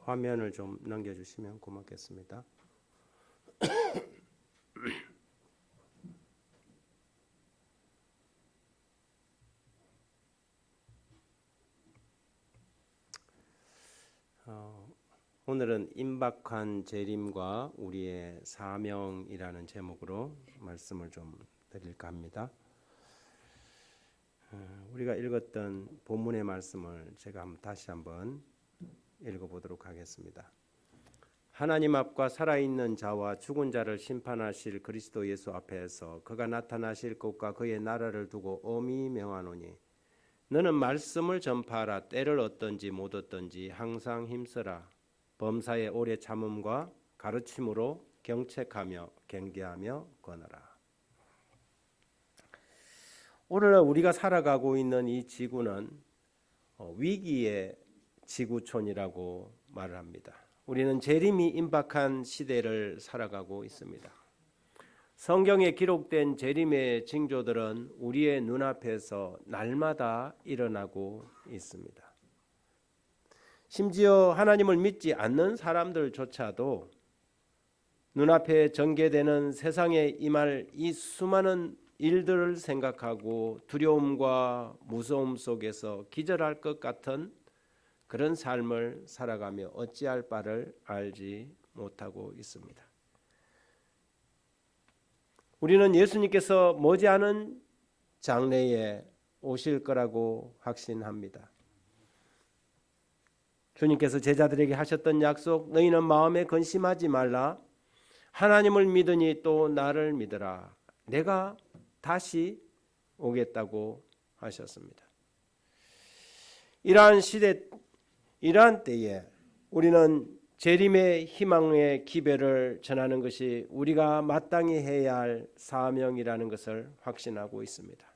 화면을 좀 넘겨주시면 고맙겠습니다. 오늘은 임박한 재림과 우리의 사명이라는 제목으로 말씀을 좀 드릴까 합니다. 우리가 읽었던 본문의 말씀을 제가 다시 한번 읽어보도록 하겠습니다. 하나님 앞과 살아있는 자와 죽은 자를 심판하실 그리스도 예수 앞에서 그가 나타나실 것과 그의 나라를 두고 엄히 명하노니 너는 말씀을 전파하라. 때를 얻든지 못 얻든지 항상 힘쓰라. 범사의 오래 참음과 가르침으로 경책하며 경계하며 권하라. 오늘날 우리가 살아가고 있는 이 지구는 위기의 지구촌이라고 말을 합니다. 우리는 재림이 임박한 시대를 살아가고 있습니다. 성경에 기록된 재림의 징조들은 우리의 눈앞에서 날마다 일어나고 있습니다. 심지어 하나님을 믿지 않는 사람들조차도 눈앞에 전개되는 세상에 임할 이 수많은 일들을 생각하고 두려움과 무서움 속에서 기절할 것 같은 그런 삶을 살아가며 어찌할 바를 알지 못하고 있습니다. 우리는 예수님께서 머지않은 장래에 오실 거라고 확신합니다. 주님께서 제자들에게 하셨던 약속, 너희는 마음에 근심하지 말라. 하나님을 믿으니 또 나를 믿으라. 내가 다시 오겠다고 하셨습니다. 이러한 때에 우리는 재림의 희망의 기배를 전하는 것이 우리가 마땅히 해야 할 사명이라는 것을 확신하고 있습니다.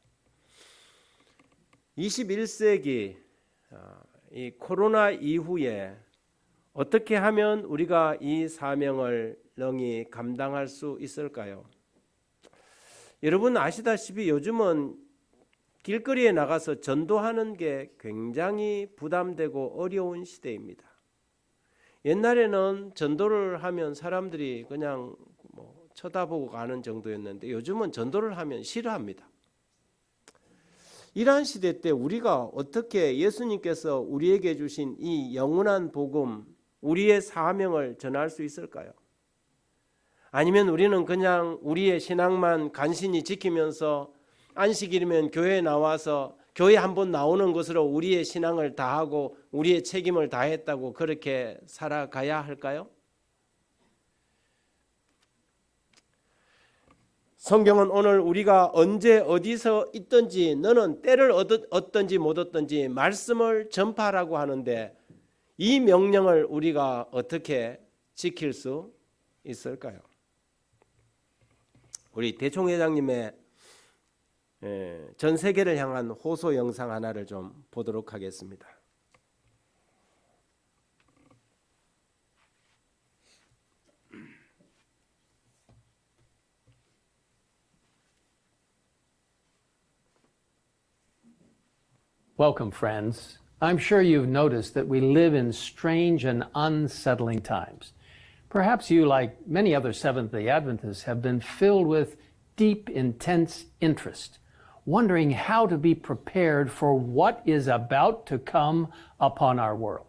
21세기 이 코로나 이후에 어떻게 하면 우리가 이 사명을 능히 감당할 수 있을까요? 여러분 아시다시피 요즘은 길거리에 나가서 전도하는 게 굉장히 부담되고 어려운 시대입니다. 옛날에는 전도를 하면 사람들이 그냥 쳐다보고 가는 정도였는데 요즘은 전도를 하면 싫어합니다. 이러한 시대 때 우리가 어떻게 예수님께서 우리에게 주신 이 영원한 복음, 우리의 사명을 전할 수 있을까요? 아니면 우리는 그냥 우리의 신앙만 간신히 지키면서 안식일이면 교회에 나와서 교회 한번 나오는 것으로 우리의 신앙을 다하고 우리의 책임을 다했다고 그렇게 살아가야 할까요? 성경은 오늘 우리가 언제 어디서 있든지 너는 때를 얻든지 못 얻든지 말씀을 전파하라고 하는데 이 명령을 우리가 어떻게 지킬 수 있을까요? 우리 대총 회장님의 전 세계를 향한 호소 영상 하나를 좀 보도록 하겠습니다. Welcome, friends. I'm sure you've noticed that we live in strange and unsettling times. Perhaps you, like many other Seventh-day Adventists, have been filled with deep, intense interest, wondering how to be prepared for what is about to come upon our world.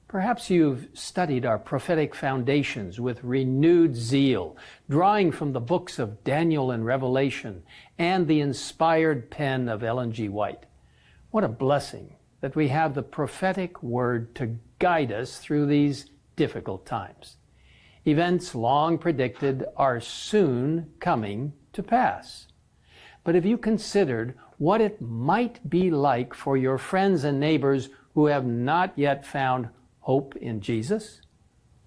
Perhaps you've studied our prophetic foundations with renewed zeal, drawing from the books of Daniel and Revelation and the inspired pen of Ellen G. White. What a blessing that we have the prophetic word to guide us through these difficult times. Events long predicted are soon coming to pass. But have you considered what it might be like for your friends and neighbors who have not yet found hope in Jesus?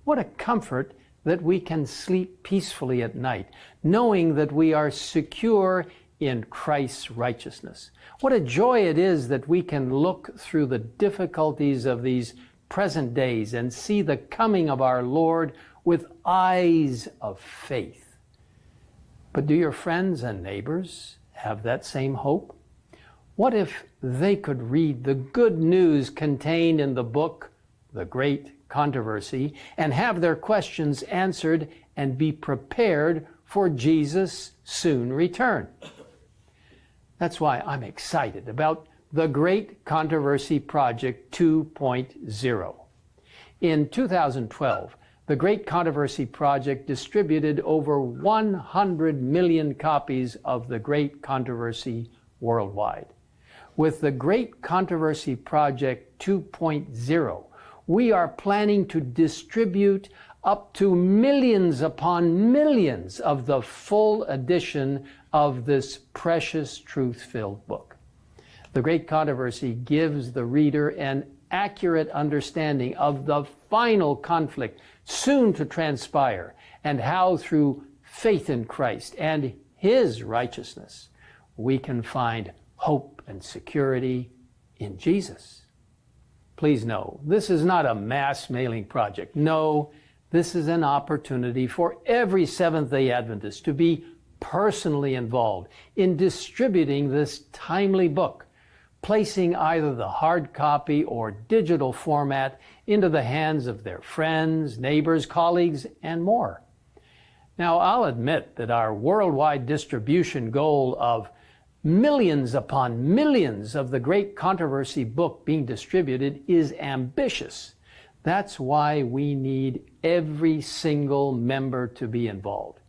What a comfort that we can sleep peacefully at night, knowing that we are secure in Christ's righteousness. What a joy it is that we can look through the difficulties of these present days and see the coming of our Lord with eyes of faith. But do your friends and neighbors have that same hope? What if they could read the good news contained in the book, The Great controversy and have their questions answered and be prepared for Jesus' soon return. That's why I'm excited about the Great Controversy Project 2.0. In 2012, the Great Controversy Project distributed over 100 million copies of the Great Controversy worldwide. With the Great Controversy Project 2.0, we are planning to distribute up to millions upon millions of the full edition of this precious truth-filled book. The Great Controversy gives the reader an accurate understanding of the final conflict soon to transpire and how through faith in Christ and His righteousness we can find hope and security in Jesus. Please know, this is not a mass mailing project. No, this is an opportunity for every Seventh-day Adventist to be personally involved in distributing this timely book, placing either the hard copy or digital format into the hands of their friends, neighbors, colleagues, and more. Now, I'll admit that our worldwide distribution goal of millions upon millions of the Great Controversy book being distributed is ambitious. That's why we need every single member to be involved.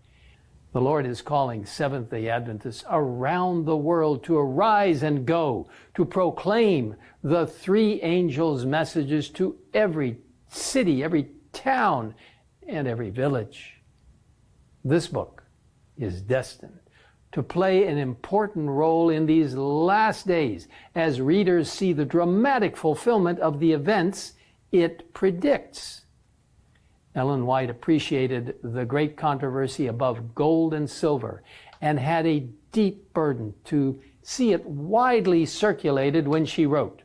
The Lord is calling Seventh-day Adventists around the world to arise and go, to proclaim the three angels' messages to every city, every town, and every village. This book is destined to play an important role in these last days as readers see the dramatic fulfillment of the events it predicts. Ellen White appreciated the Great Controversy above gold and silver and had a deep burden to see it widely circulated when she wrote,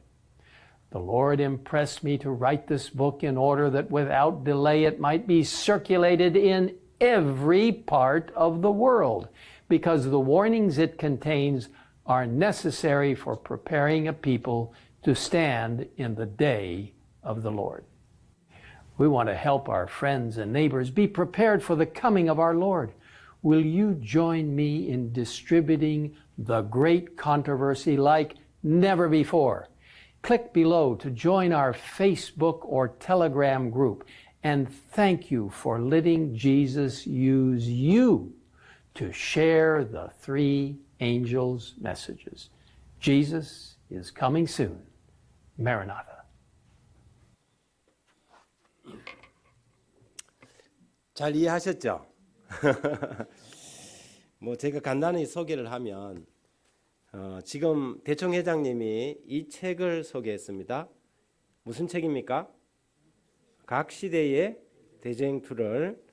"The Lord impressed me to write this book in order that without delay it might be circulated in every part of the world, because the warnings it contains are necessary for preparing a people to stand in the day of the Lord." We want to help our friends and neighbors be prepared for the coming of our Lord. Will you join me in distributing the Great Controversy like never before? Click below to join our Facebook or Telegram group, and thank you for letting Jesus use you to share the three angels' messages. Jesus is coming soon. Maranatha. 잘 이해하셨죠? 뭐 제가 간단히 소개를 하면 지금 대총 회장님이 이 책을 소개했습니다. 무슨 책입니까? 각 시대의 대쟁투를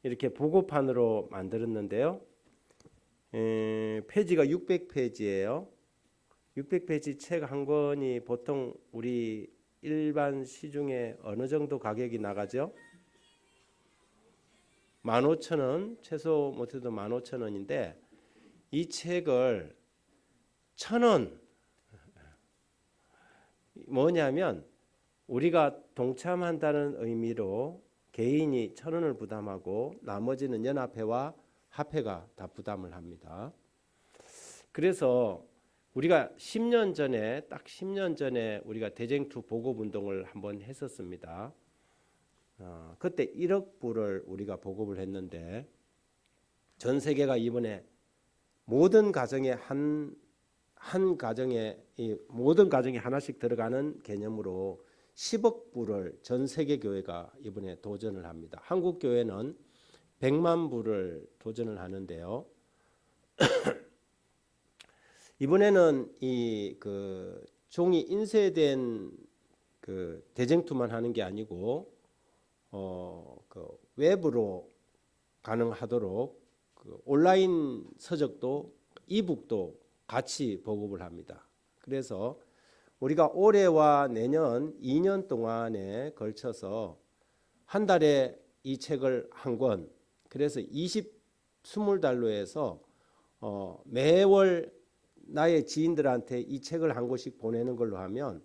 이렇게 보고판으로 만들었는데요. 페이지가 600페이지예요. 600페이지 책 한 권이 보통 우리 일반 시중에 어느 정도 가격이 나가죠? 15,000원, 최소 못해도 15,000원인데 이 책을 1,000원, 뭐냐면 우리가 동참한다는 의미로 개인이 1,000원을 부담하고 나머지는 연합회와 합회가 다 부담을 합니다. 그래서 우리가 10년 전에 딱 10년 전에 우리가 대쟁투 보급 운동을 한번 했었습니다. 그때 1억 부를 우리가 보급을 했는데 전 세계가 이번에 모든 가정에 한 가정에 모든 가정에 하나씩 들어가는 개념으로 10억 부를 전 세계 교회가 이번에 도전을 합니다. 한국 교회는 100만 부를 도전을 하는데요. 이번에는 이 그 종이 인쇄된 그 대쟁투만 하는 게 아니고 그 웹으로 가능하도록 그 온라인 서적도 이북도 같이 보급을 합니다. 그래서 우리가 올해와 내년 2년 동안에 걸쳐서 한 달에 이 책을 한 권, 그래서 20달로 해서 매월 나의 지인들한테 이 책을 한 권씩 보내는 걸로 하면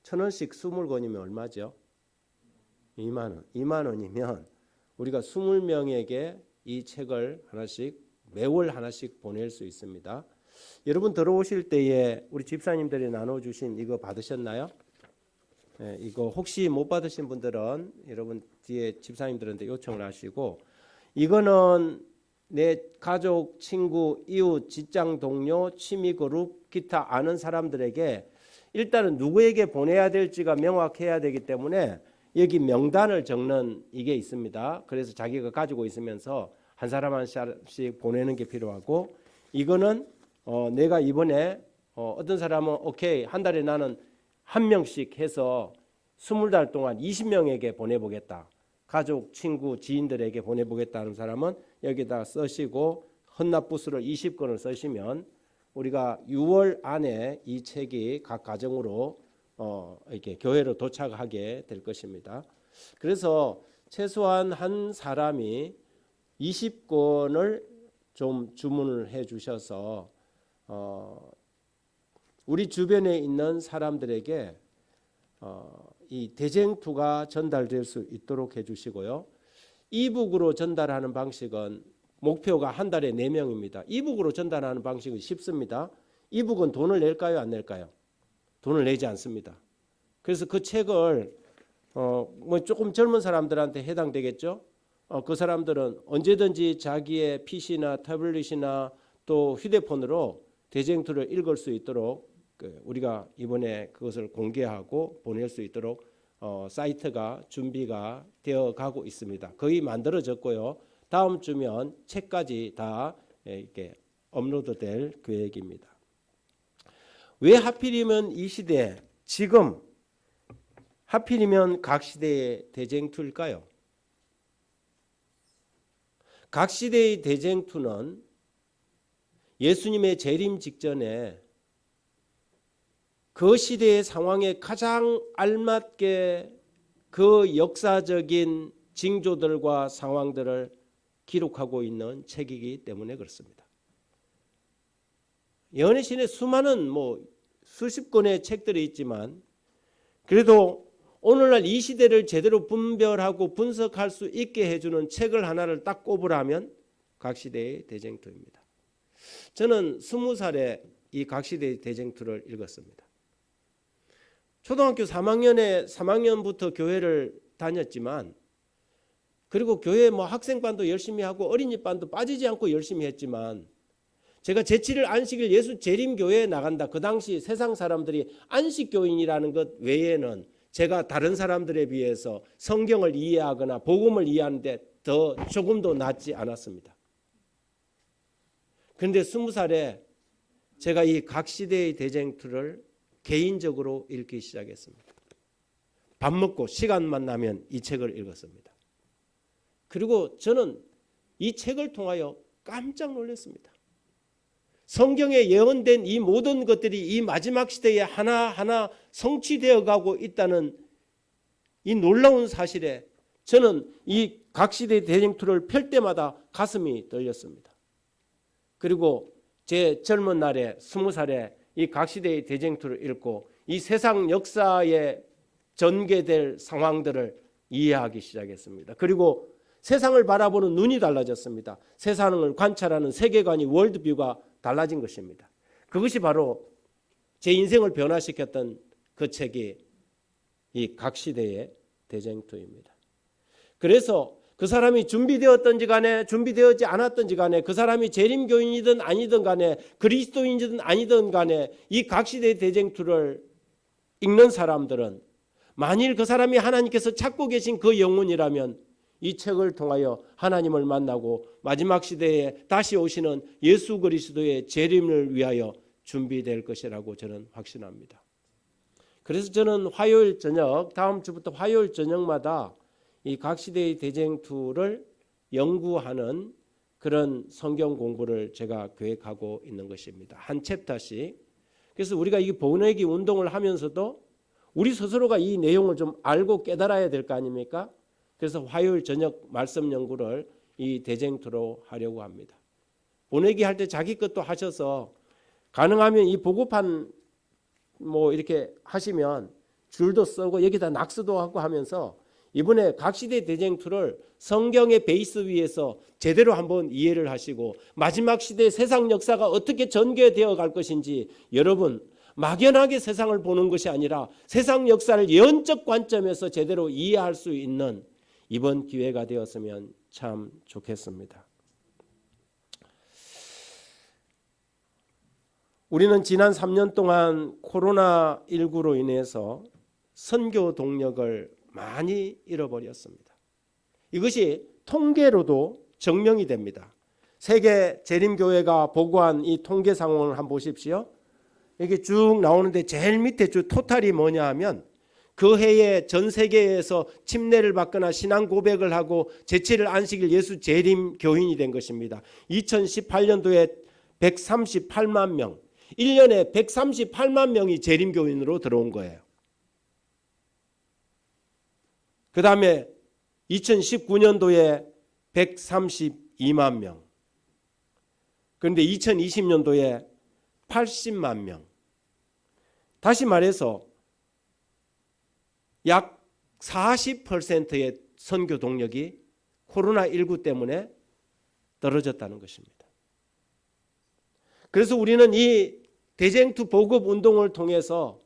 1,000원씩 20권이면 얼마죠? 2만 원이면 우리가 20명에게 이 책을 매월 하나씩 보낼 수 있습니다. 여러분 들어오실 때에 우리 집사님들이 나눠주신 이거 받으셨나요? 네, 이거 혹시 못 받으신 분들은 여러분 뒤에 집사님들한테 요청을 하시고, 이거는 내 가족, 친구, 이웃, 직장 동료, 취미 그룹, 기타 아는 사람들에게 일단은 누구에게 보내야 될지가 명확해야 되기 때문에 여기 명단을 적는 이게 있습니다. 그래서 자기가 가지고 있으면서 한 사람 한 사람씩 보내는 게 필요하고, 이거는 내가 이번에 어떤 사람은 오케이 한 달에 나는 한 명씩 해서 20달 동안 20명에게 보내보겠다. 가족, 친구, 지인들에게 보내보겠다는 사람은 여기다 쓰시고 헌납부수를 20권을 쓰시면 우리가 6월 안에 이 책이 각 가정으로 이렇게 교회로 도착하게 될 것입니다. 그래서 최소한 한 사람이 20권을 좀 주문을 해 주셔서 우리 주변에 있는 사람들에게 이 대쟁투가 전달될 수 있도록 해주시고요. 이북으로 전달하는 방식은 목표가 한 달에 4명입니다. 이북으로 전달하는 방식은 쉽습니다. 이북은 돈을 낼까요, 안 낼까요? 돈을 내지 않습니다. 그래서 그 책을 뭐 조금 젊은 사람들한테 해당되겠죠. 그 사람들은 언제든지 자기의 PC나 태블릿이나 또 휴대폰으로 대쟁투를 읽을 수 있도록 우리가 이번에 그것을 공개하고 보낼 수 있도록 사이트가 준비가 되어 가고 있습니다. 거의 만들어졌고요. 다음 주면 책까지 다 이렇게 업로드될 계획입니다. 왜 하필이면 이 시대, 지금 하필이면 각 시대의 대쟁투일까요? 각 시대의 대쟁투는 예수님의 재림 직전에 그 시대의 상황에 가장 알맞게 그 역사적인 징조들과 상황들을 기록하고 있는 책이기 때문에 그렇습니다. 예언의 수많은 수십 권의 책들이 있지만 그래도 오늘날 이 시대를 제대로 분별하고 분석할 수 있게 해주는 책을 하나를 딱 꼽으라면 각 시대의 대쟁투입니다. 저는 20살에 이 각 시대의 대쟁투를 읽었습니다. 초등학교 3학년부터 교회를 다녔지만, 그리고 교회 학생반도 열심히 하고 어린이반도 빠지지 않고 열심히 했지만, 제가 제7일 안식일 예수 재림교회에 나간다. 그 당시 세상 사람들이 안식교인이라는 것 외에는 제가 다른 사람들에 비해서 성경을 이해하거나 복음을 이해하는데 더 조금도 낫지 않았습니다. 그런데 20살에 제가 이 각 시대의 대쟁투를 개인적으로 읽기 시작했습니다. 밥 먹고 시간만 나면 이 책을 읽었습니다. 그리고 저는 이 책을 통하여 깜짝 놀랐습니다. 성경에 예언된 이 모든 것들이 이 마지막 시대에 하나하나 성취되어 가고 있다는 이 놀라운 사실에 저는 이 각 시대의 대쟁투를 펼 때마다 가슴이 떨렸습니다. 그리고 제 젊은 날에 20살에 이 각 시대의 대쟁투를 읽고 이 세상 역사에 전개될 상황들을 이해하기 시작했습니다. 그리고 세상을 바라보는 눈이 달라졌습니다. 세상을 관찰하는 세계관이 월드뷰가 달라진 것입니다. 그것이 바로 제 인생을 변화시켰던 그 책이 이 각 시대의 대쟁투입니다. 그래서 그 사람이 준비되었던지 간에 준비되었지 않았던지 간에 그 사람이 재림교인이든 아니든 간에 그리스도인이든 아니든 간에 이 각 시대의 대쟁투를 읽는 사람들은 만일 그 사람이 하나님께서 찾고 계신 그 영혼이라면 이 책을 통하여 하나님을 만나고 마지막 시대에 다시 오시는 예수 그리스도의 재림을 위하여 준비될 것이라고 저는 확신합니다. 그래서 저는 화요일 저녁, 다음 주부터 화요일 저녁마다 이 각 시대의 대쟁투를 연구하는 그런 성경 공부를 제가 계획하고 있는 것입니다. 한 챕터씩. 그래서 우리가 이 보내기 운동을 하면서도 우리 스스로가 이 내용을 좀 알고 깨달아야 될 거 아닙니까? 그래서 화요일 저녁 말씀 연구를 이 대쟁투로 하려고 합니다. 보내기 할 때 자기 것도 하셔서 가능하면 이 보고판 이렇게 하시면 줄도 쓰고 여기다 낙서도 하고 하면서 이번에 각시대 대쟁투를 성경의 베이스 위에서 제대로 한번 이해를 하시고 마지막 시대의 세상 역사가 어떻게 전개되어 갈 것인지 여러분 막연하게 세상을 보는 것이 아니라 세상 역사를 예언적 관점에서 제대로 이해할 수 있는 이번 기회가 되었으면 참 좋겠습니다. 우리는 지난 3년 동안 코로나19로 인해서 선교 동력을 많이 잃어버렸습니다. 이것이 통계로도 증명이 됩니다. 세계 재림교회가 보고한 이 통계 상황을 한번 보십시오. 이게 쭉 나오는데 제일 밑에 주 토탈이 뭐냐 하면 그 해에 전 세계에서 침례를 받거나 신앙 고백을 하고 제7일 안식일 예수 재림 교인이 된 것입니다. 2018년도에 138만 명, 1년에 138만 명이 재림 교인으로 들어온 거예요. 그 다음에 2019년도에 132만 명. 그런데 2020년도에 80만 명. 다시 말해서 약 40%의 선교 동력이 코로나19 때문에 떨어졌다는 것입니다. 그래서 우리는 이 대쟁투 보급 운동을 통해서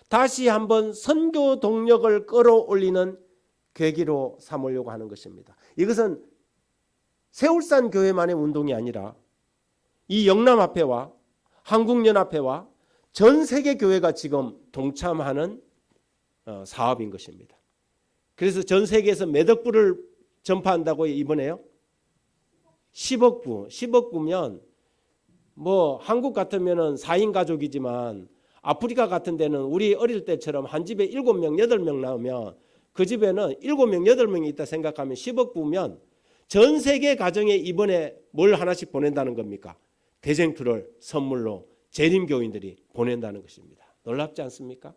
다시 한번 선교 동력을 끌어올리는 계기로 삼으려고 하는 것입니다. 이것은 세울산 교회만의 운동이 아니라 이 영남합회와 한국연합회와 전 세계 교회가 지금 동참하는 사업인 것입니다. 그래서 전 세계에서 몇 억부를 전파한다고요 이번에요? 10억 부. 10억 부면 뭐 한국 같으면은 4인 가족이지만 아프리카 같은 데는 우리 어릴 때처럼 한 집에 7명, 8명 나오면 그 집에는 7명, 8명이 있다 생각하면 10억 부면 전 세계 가정에 이번에 뭘 하나씩 보낸다는 겁니까? 대쟁투를 선물로 재림교인들이 보낸다는 것입니다. 놀랍지 않습니까?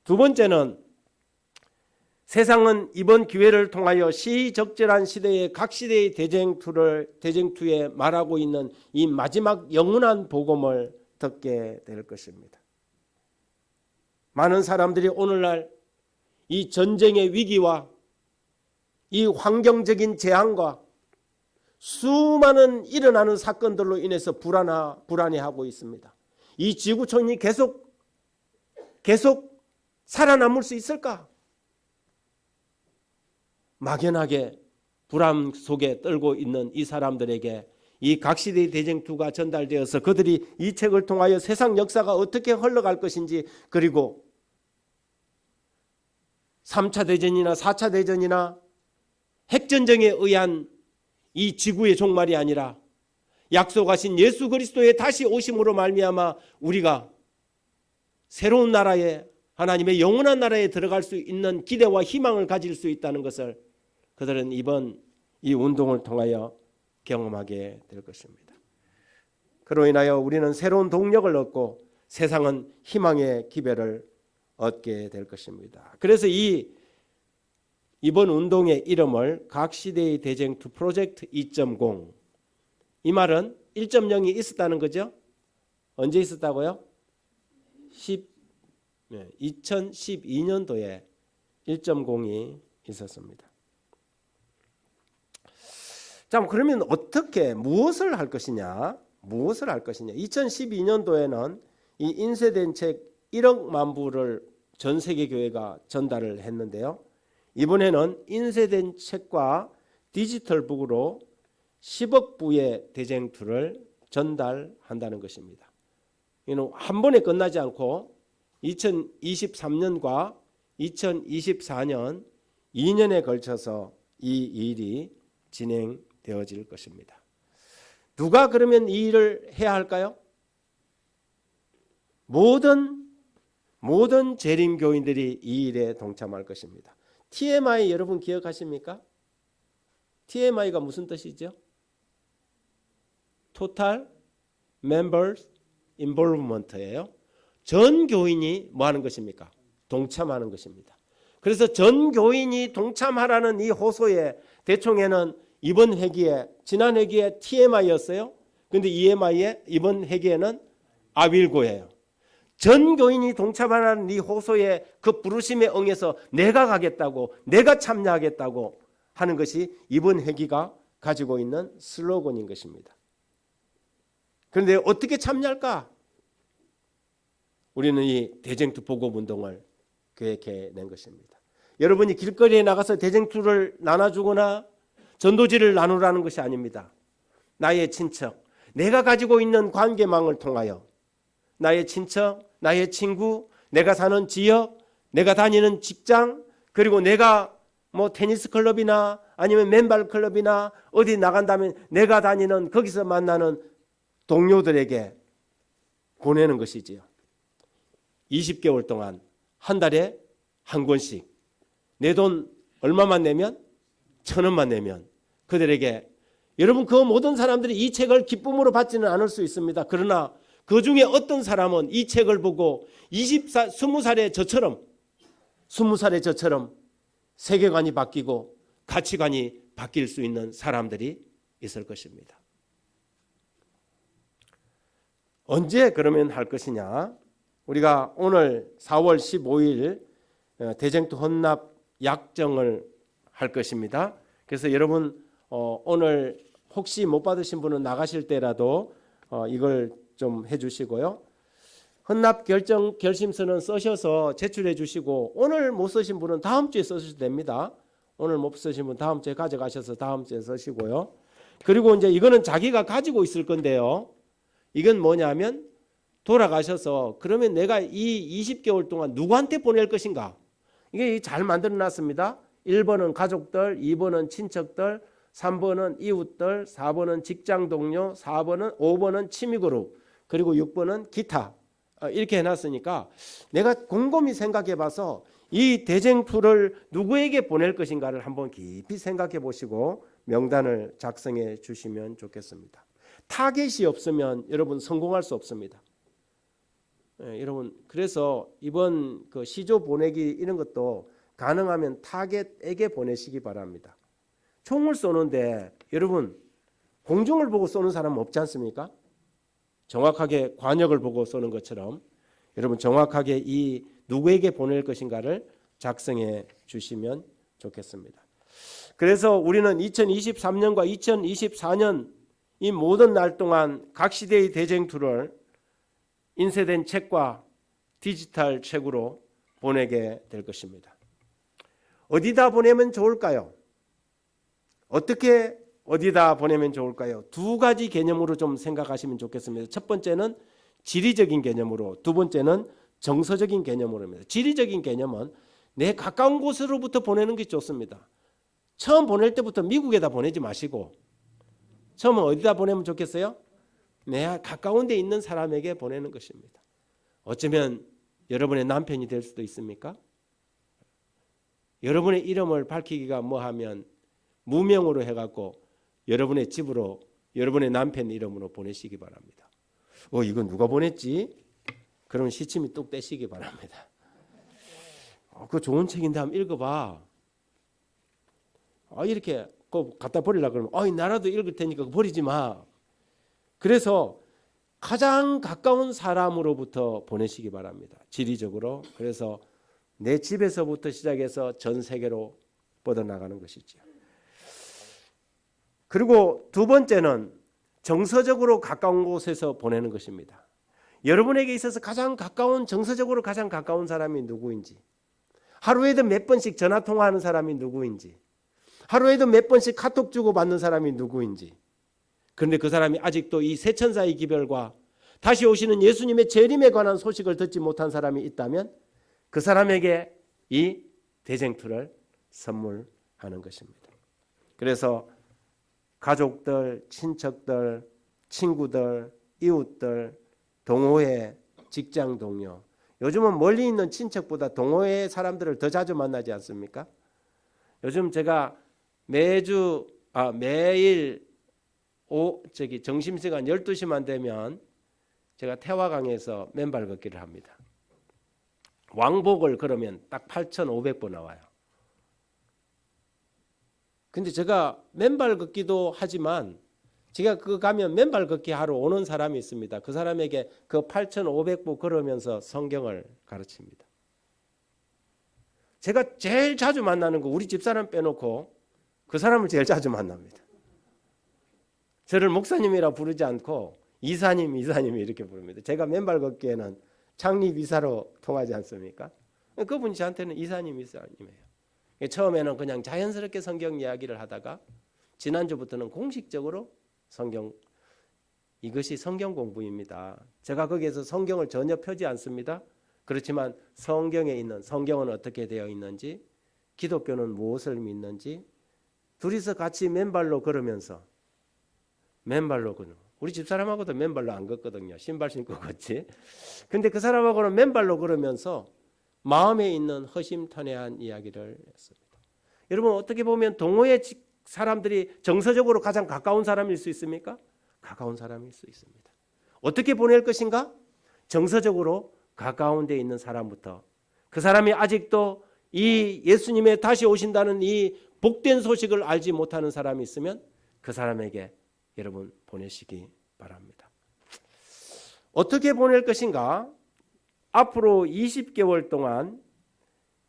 두 번째는 세상은 이번 기회를 통하여 시적절한 시대의 각 시대의 대쟁투에 말하고 있는 이 마지막 영원한 복음을 듣게 될 것입니다. 많은 사람들이 오늘날 이 전쟁의 위기와 이 환경적인 재앙과 수많은 일어나는 사건들로 인해서 불안해하고 있습니다. 이 지구촌이 계속 살아남을 수 있을까? 막연하게 불안 속에 떨고 있는 이 사람들에게 이 각시대의 대쟁투가 전달되어서 그들이 이 책을 통하여 세상 역사가 어떻게 흘러갈 것인지, 그리고 3차 대전이나 4차 대전이나 핵전쟁에 의한 이 지구의 종말이 아니라 약속하신 예수 그리스도의 다시 오심으로 말미암아 우리가 새로운 나라에, 하나님의 영원한 나라에 들어갈 수 있는 기대와 희망을 가질 수 있다는 것을 그들은 이번 이 운동을 통하여 경험하게 될 것입니다. 그로 인하여 우리는 새로운 동력을 얻고 세상은 희망의 기별을 얻게 될 것입니다. 그래서 이번 운동의 이름을 각시대의 대쟁투 프로젝트 2.0, 이 말은 1.0이 있었다는 거죠. 언제 있었다고요? 2012년도에 1.0이 있었습니다. 자, 그러면 어떻게 무엇을 할 것이냐? 2012년도에는 이 인쇄된 책 1억만 부를 전 세계 교회가 전달을 했는데요. 이번에는 인쇄된 책과 디지털 북으로 10억 부의 대쟁투를 전달한다는 것입니다. 이는 한 번에 끝나지 않고 2023년과 2024년 2년에 걸쳐서 이 일이 진행되어질 것입니다. 누가 그러면 이 일을 해야 할까요? 모든 재림교인들이 이 일에 동참할 것입니다. TMI 여러분 기억하십니까? TMI가 무슨 뜻이죠? Total Members Involvement예요. 전 교인이 뭐 하는 것입니까? 동참하는 것입니다. 그래서 전 교인이 동참하라는 이 호소의 대총회는 이번 회기에, 지난 회기에 TMI였어요. 그런데 이번 회기에는 아윌고예요. 전 교인이 동참하는 네 호소에 그 부르심에 응해서 내가 가겠다고, 내가 참여하겠다고 하는 것이 이번 회기가 가지고 있는 슬로건인 것입니다. 그런데 어떻게 참여할까? 우리는 이 대쟁투 보급운동을 계획해낸 것입니다. 여러분이 길거리에 나가서 대쟁투를 나눠주거나 전도지를 나누라는 것이 아닙니다. 나의 친척, 내가 가지고 있는 관계망을 통하여 나의 친척, 나의 친구, 내가 사는 지역, 내가 다니는 직장, 그리고 내가 뭐 테니스 클럽이나 아니면 맨발 클럽이나 어디 나간다면 내가 다니는 거기서 만나는 동료들에게 보내는 것이지요. 20개월 동안 한 달에 한 권씩 내 돈 얼마만 내면 1,000원만 내면 그들에게, 여러분 그 모든 사람들이 이 책을 기쁨으로 받지는 않을 수 있습니다. 그러나 그 중에 어떤 사람은 이 책을 보고 20살의 저처럼 세계관이 바뀌고 가치관이 바뀔 수 있는 사람들이 있을 것입니다. 언제 그러면 할 것이냐? 우리가 오늘 4월 15일 대쟁투 헌납 약정을 할 것입니다. 그래서 여러분 오늘 혹시 못 받으신 분은 나가실 때라도 이걸 좀 해주시고요. 헌납 결심서는 써셔서 제출해 주시고, 오늘 못 쓰신 분은 다음 주에 쓰셔도 됩니다. 오늘 못 쓰신 분 다음 주에 가져가셔서 다음 주에 쓰시고요. 그리고 이제 이거는 자기가 가지고 있을 건데요. 이건 뭐냐면 돌아가셔서 그러면 내가 이 20개월 동안 누구한테 보낼 것인가? 이게 잘 만들어 놨습니다. 1번은 가족들, 2번은 친척들, 3번은 이웃들, 4번은 직장 동료, 5번은 취미그룹, 그리고 6번은 기타. 이렇게 해놨으니까 내가 곰곰이 생각해 봐서 이 대쟁투를 누구에게 보낼 것인가를 한번 깊이 생각해 보시고 명단을 작성해 주시면 좋겠습니다. 타겟이 없으면 여러분 성공할 수 없습니다. 여러분 그래서 이번 그 시조 보내기 이런 것도 가능하면 타겟에게 보내시기 바랍니다. 총을 쏘는데 여러분 공중을 보고 쏘는 사람은 없지 않습니까? 정확하게 관역을 보고 쏘는 것처럼 여러분 정확하게 이 누구에게 보낼 것인가를 작성해 주시면 좋겠습니다. 그래서 우리는 2023년과 2024년 이 모든 날 동안 각 시대의 대쟁투를 인쇄된 책과 디지털 책으로 보내게 될 것입니다. 어디다 보내면 좋을까요? 어떻게 어디다 보내면 좋을까요? 두 가지 개념으로 좀 생각하시면 좋겠습니다. 첫 번째는 지리적인 개념으로, 두 번째는 정서적인 개념으로입니다. 지리적인 개념은 내 가까운 곳으로부터 보내는 게 좋습니다. 처음 보낼 때부터 미국에다 보내지 마시고 처음은 어디다 보내면 좋겠어요? 내 가까운 데 있는 사람에게 보내는 것입니다. 어쩌면 여러분의 남편이 될 수도 있습니까? 여러분의 이름을 밝히기가 뭐하면 무명으로 해갖고 여러분의 집으로 여러분의 남편 이름으로 보내시기 바랍니다. 이건 누가 보냈지? 그러면 시침이 뚝 떼시기 바랍니다. 그거 좋은 책인데 한번 읽어봐. 이렇게 그거 갖다 버리려고 그러면 나라도 읽을 테니까 버리지 마. 그래서 가장 가까운 사람으로부터 보내시기 바랍니다. 지리적으로. 그래서 내 집에서부터 시작해서 전 세계로 뻗어나가는 것이죠. 그리고 두 번째는 정서적으로 가까운 곳에서 보내는 것입니다. 여러분에게 있어서 정서적으로 가장 가까운 사람이 누구인지, 하루에도 몇 번씩 전화 통화하는 사람이 누구인지, 하루에도 몇 번씩 카톡 주고받는 사람이 누구인지, 그런데 그 사람이 아직도 이 세천사의 기별과 다시 오시는 예수님의 재림에 관한 소식을 듣지 못한 사람이 있다면 그 사람에게 이 대쟁투를 선물하는 것입니다. 그래서 가족들, 친척들, 친구들, 이웃들, 동호회, 직장 동료, 요즘은 멀리 있는 친척보다 동호회 사람들을 더 자주 만나지 않습니까? 요즘 제가 매일 점심시간 12시만 되면 제가 태화강에서 맨발 걷기를 합니다. 왕복을 걸으면 딱 8,500보 나와요. 근데 제가 맨발 걷기도 하지만 제가 그 가면 맨발 걷기 하러 오는 사람이 있습니다. 그 사람에게 그 8,500보 걸으면서 성경을 가르칩니다. 제가 제일 자주 만나는 거 우리 집사람 빼놓고 그 사람을 제일 자주 만납니다. 저를 목사님이라 부르지 않고 이사님 이렇게 부릅니다. 제가 맨발 걷기에는 창립 이사로 통하지 않습니까? 그분이 저한테는 이사님이에요. 처음에는 그냥 자연스럽게 성경 이야기를 하다가 지난주부터는 공식적으로 이것이 성경 공부입니다. 제가 거기에서 성경을 전혀 펴지 않습니다. 그렇지만 성경에 있는 성경은 어떻게 되어 있는지, 기독교는 무엇을 믿는지 둘이서 같이 맨발로 걸으면서 우리 집사람하고도 맨발로 안 걷거든요. 신발 신고 걷지. 근데 그 사람하고는 맨발로 걸으면서 마음에 있는 허심탄회한 이야기를 했습니다. 여러분 어떻게 보면 동호회 사람들이 정서적으로 가장 가까운 사람일 수 있습니까? 가까운 사람일 수 있습니다. 어떻게 보낼 것인가? 정서적으로 가까운 데 있는 사람부터 그 사람이 아직도 이 예수님의 다시 오신다는 이 복된 소식을 알지 못하는 사람이 있으면 그 사람에게 여러분 보내시기 바랍니다. 어떻게 보낼 것인가? 앞으로 20개월 동안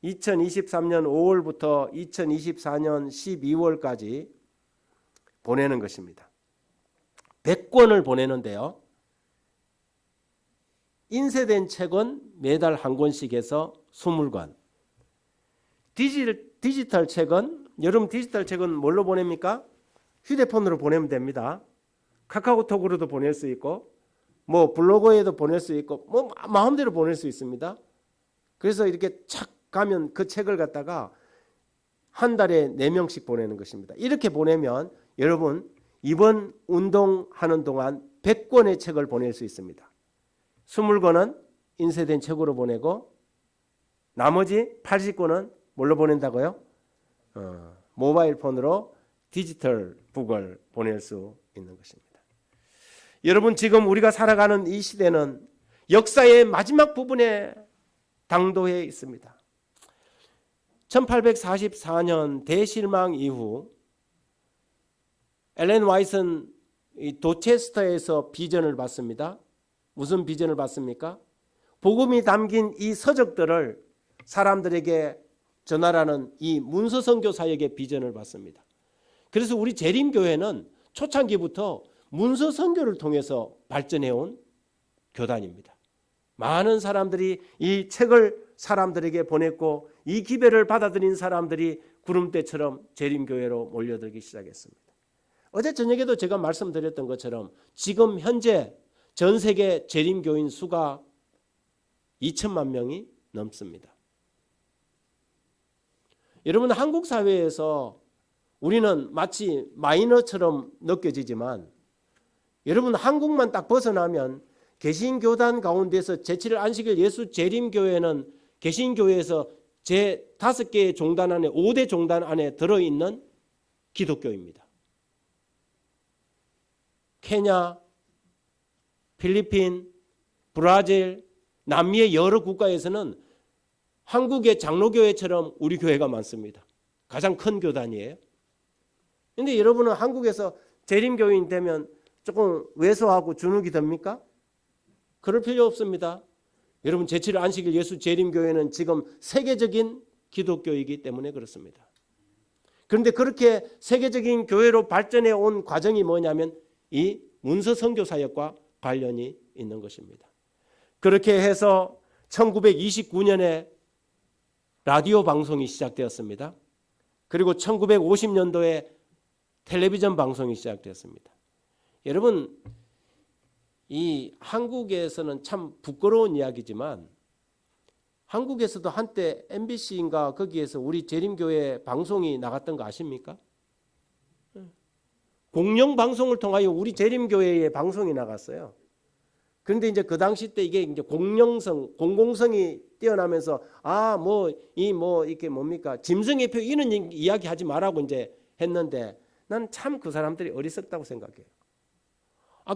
2023년 5월부터 2024년 12월까지 보내는 것입니다. 100권을 보내는데요. 인쇄된 책은 매달 한 권씩 해서 20권. 디지털 책은 여러분 디지털 책은 뭘로 보냅니까? 휴대폰으로 보내면 됩니다. 카카오톡으로도 보낼 수 있고 뭐 블로그에도 보낼 수 있고 뭐 마음대로 보낼 수 있습니다. 그래서 이렇게 착 가면 그 책을 갖다가 한 달에 4명씩 보내는 것입니다. 이렇게 보내면 여러분 이번 운동하는 동안 100권의 책을 보낼 수 있습니다. 20권은 인쇄된 책으로 보내고 나머지 80권은 뭘로 보낸다고요? 모바일 폰으로 디지털 북을 보낼 수 있는 것입니다. 여러분 지금 우리가 살아가는 이 시대는 역사의 마지막 부분에 당도해 있습니다. 1844년 대실망 이후 엘렌 화이트는 도체스터에서 비전을 받습니다. 무슨 비전을 받습니까? 복음이 담긴 이 서적들을 사람들에게 전하라는 이 문서 선교 사역의 비전을 받습니다. 그래서 우리 재림교회는 초창기부터 문서 선교를 통해서 발전해 온 교단입니다. 많은 사람들이 이 책을 사람들에게 보냈고 이 기별을 받아들인 사람들이 구름대처럼 재림교회로 몰려들기 시작했습니다. 어제 저녁에도 제가 말씀드렸던 것처럼 지금 현재 전 세계 재림교인 수가 2천만 명이 넘습니다. 여러분 한국 사회에서 우리는 마치 마이너처럼 느껴지지만 여러분 한국만 딱 벗어나면 개신교단 가운데서 제7일 안식일 예수 재림교회는 개신교회에서 제5개의 종단 안에 5대 종단 안에 들어있는 기독교입니다. 케냐, 필리핀, 브라질, 남미의 여러 국가에서는 한국의 장로교회처럼 우리 교회가 많습니다. 가장 큰 교단이에요. 그런데 여러분은 한국에서 재림교인 되면 조금 왜소하고 주눅이 듭니까? 그럴 필요 없습니다. 여러분 제7일 안식일 예수 재림교회는 지금 세계적인 기독교이기 때문에 그렇습니다. 그런데 그렇게 세계적인 교회로 발전해 온 과정이 뭐냐면 이 문서 선교 사역과 관련이 있는 것입니다. 그렇게 해서 1929년에 라디오 방송이 시작되었습니다. 그리고 1950년도에 텔레비전 방송이 시작되었습니다. 여러분 이 한국에서는 참 부끄러운 이야기지만 한국에서도 한때 MBC인가 거기에서 우리 재림교회 방송이 나갔던 거 아십니까? 공영 방송을 통하여 우리 재림교회의 방송이 나갔어요. 그런데 이제 그 당시 때 이게 이제 공공성이 뛰어나면서 이게 뭡니까? 짐승의 표 이런 이야기 하지 말라고 이제 했는데 난 참 그 사람들이 어리석다고 생각해요.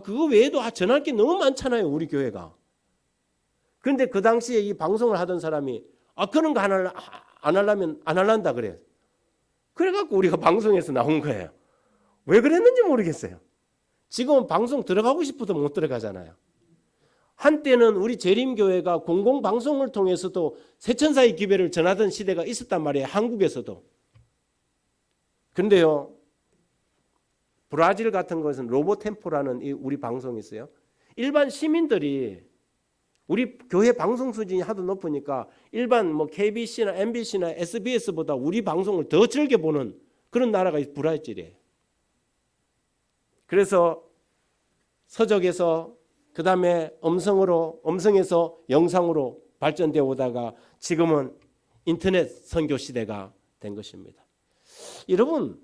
그거 외에도 전할 게 너무 많잖아요, 우리 교회가. 그런데 그 당시에 이 방송을 하던 사람이 그런 거 안 하려면 안 할란다 그래요. 그래갖고 우리가 방송에서 나온 거예요. 왜 그랬는지 모르겠어요. 지금은 방송 들어가고 싶어도 못 들어가잖아요. 한때는 우리 재림교회가 공공방송을 통해서도 세천사의 기별을 전하던 시대가 있었단 말이에요. 한국에서도. 그런데요, 브라질 같은 것은 로보템포라는 우리 방송이 있어요. 일반 시민들이 우리 교회 방송 수준이 하도 높으니까 일반 뭐 KBC나 MBC나 SBS보다 우리 방송을 더 즐겨보는 그런 나라가 브라질이에요. 그래서 서적에서 그 다음에 음성에서 영상으로 발전되어 오다가 지금은 인터넷 선교 시대가 된 것입니다. 여러분,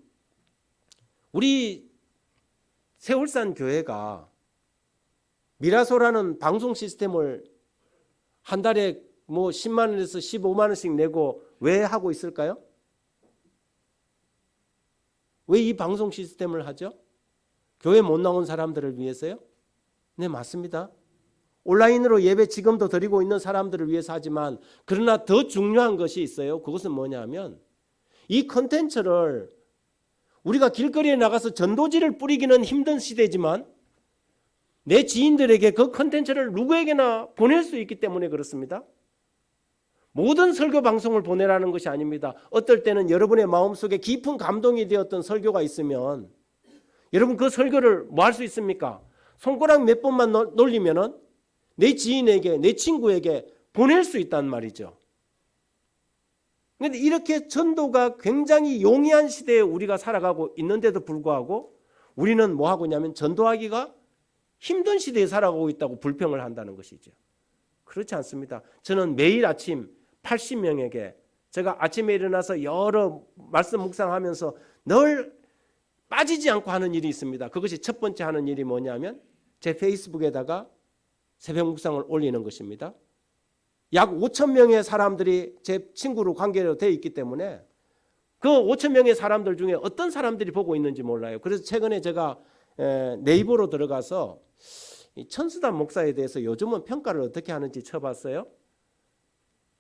우리 세월산 교회가 미라소라는 방송 시스템을 한 달에 뭐 10만 원에서 15만 원씩 내고 왜 하고 있을까요? 왜 이 방송 시스템을 하죠? 교회 못 나온 사람들을 위해서요? 네, 맞습니다. 온라인으로 예배 지금도 드리고 있는 사람들을 위해서 하지만 그러나 더 중요한 것이 있어요. 그것은 뭐냐면 이 컨텐츠를 우리가 길거리에 나가서 전도지를 뿌리기는 힘든 시대지만 내 지인들에게 그 컨텐츠를 누구에게나 보낼 수 있기 때문에 그렇습니다. 모든 설교 방송을 보내라는 것이 아닙니다. 어떨 때는 여러분의 마음속에 깊은 감동이 되었던 설교가 있으면 여러분 그 설교를 뭐 할 수 있습니까? 손가락 몇 번만 놀리면은 내 지인에게, 내 친구에게 보낼 수 있단 말이죠. 그런데 이렇게 전도가 굉장히 용이한 시대에 우리가 살아가고 있는데도 불구하고 우리는 뭐 하고 있냐면 전도하기가 힘든 시대에 살아가고 있다고 불평을 한다는 것이죠. 그렇지 않습니다. 저는 매일 아침 80명에게 제가 아침에 일어나서 여러 말씀 묵상하면서 늘 빠지지 않고 하는 일이 있습니다. 그것이 첫 번째 하는 일이 뭐냐면 제 페이스북에다가 새벽 묵상을 올리는 것입니다. 약 5천 명의 사람들이 제 친구로 관계로 되어 있기 때문에 그 5천 명의 사람들 중에 어떤 사람들이 보고 있는지 몰라요. 그래서 최근에 제가 네이버로 들어가서 천수단 목사에 대해서 요즘은 평가를 어떻게 하는지 쳐봤어요.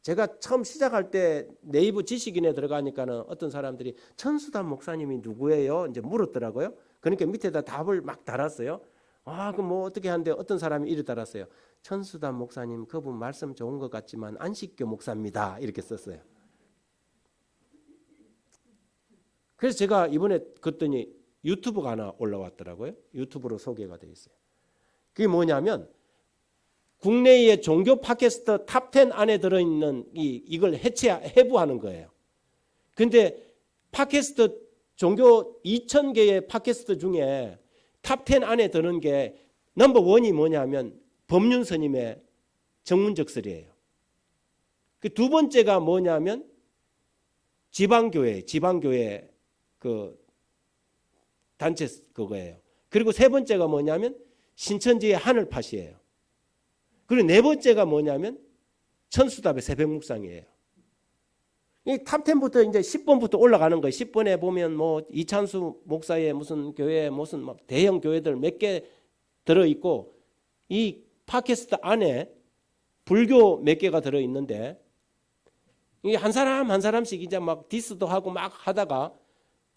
제가 처음 시작할 때 네이버 지식인에 들어가니까는 어떤 사람들이 천수단 목사님이 누구예요? 이제 물었더라고요. 그러니까 밑에다 답을 막 달았어요. 그럼 뭐 어떻게 하는데 어떤 사람이 이래 달았어요. 천수단 목사님 그분 말씀 좋은 것 같지만 안식교 목사입니다. 이렇게 썼어요. 그래서 제가 이번에 그랬더니 유튜브가 하나 올라왔더라고요. 유튜브로 소개가 되어 있어요. 그게 뭐냐면 국내의 종교 팟캐스트 탑10 안에 들어있는 이걸 해부하는 거예요. 근데 팟캐스트 종교 2,000개의 팟캐스트 중에 탑10 안에 드는 게 넘버 원이 뭐냐면 법륜 스님의 정문적설이에요. 그 두 번째가 뭐냐면 지방교회 그 단체 그거예요. 그리고 세 번째가 뭐냐면 신천지의 하늘팟이에요. 그리고 네 번째가 뭐냐면 천수답의 새벽 묵상이에요. 이 탑10부터 이제 10번부터 올라가는 거예요. 10번에 보면 뭐 이찬수 목사의 무슨 교회 무슨 막 대형 교회들 몇 개 들어 있고 이 팟캐스트 안에 불교 몇 개가 들어 있는데 이게 한 사람 한 사람씩 이제 막 디스도 하고 막 하다가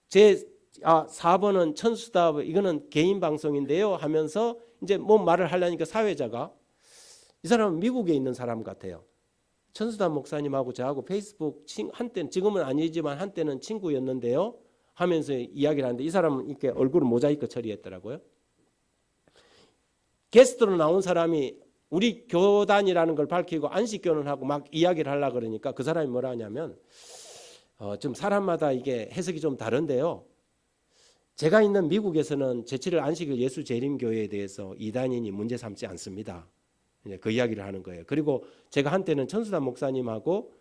4번은 천수답 이거는 개인 방송인데요 하면서 이제 뭐 말을 하려니까 사회자가 이 사람은 미국에 있는 사람 같아요. 천수단 목사님하고 저하고 페이스북 한때는 지금은 아니지만 한때는 친구였는데요 하면서 이야기를 하는데 이 사람은 이렇게 얼굴을 모자이크 처리했더라고요. 게스트로 나온 사람이 우리 교단이라는 걸 밝히고 안식교는 하고 막 이야기를 하려고 그러니까 그 사람이 뭐라 하냐면 좀 사람마다 이게 해석이 좀 다른데요. 제가 있는 미국에서는 제7일 안식일 예수 재림교회에 대해서 이단인이 문제 삼지 않습니다. 그 이야기를 하는 거예요. 그리고 제가 한때는 천수단 목사님하고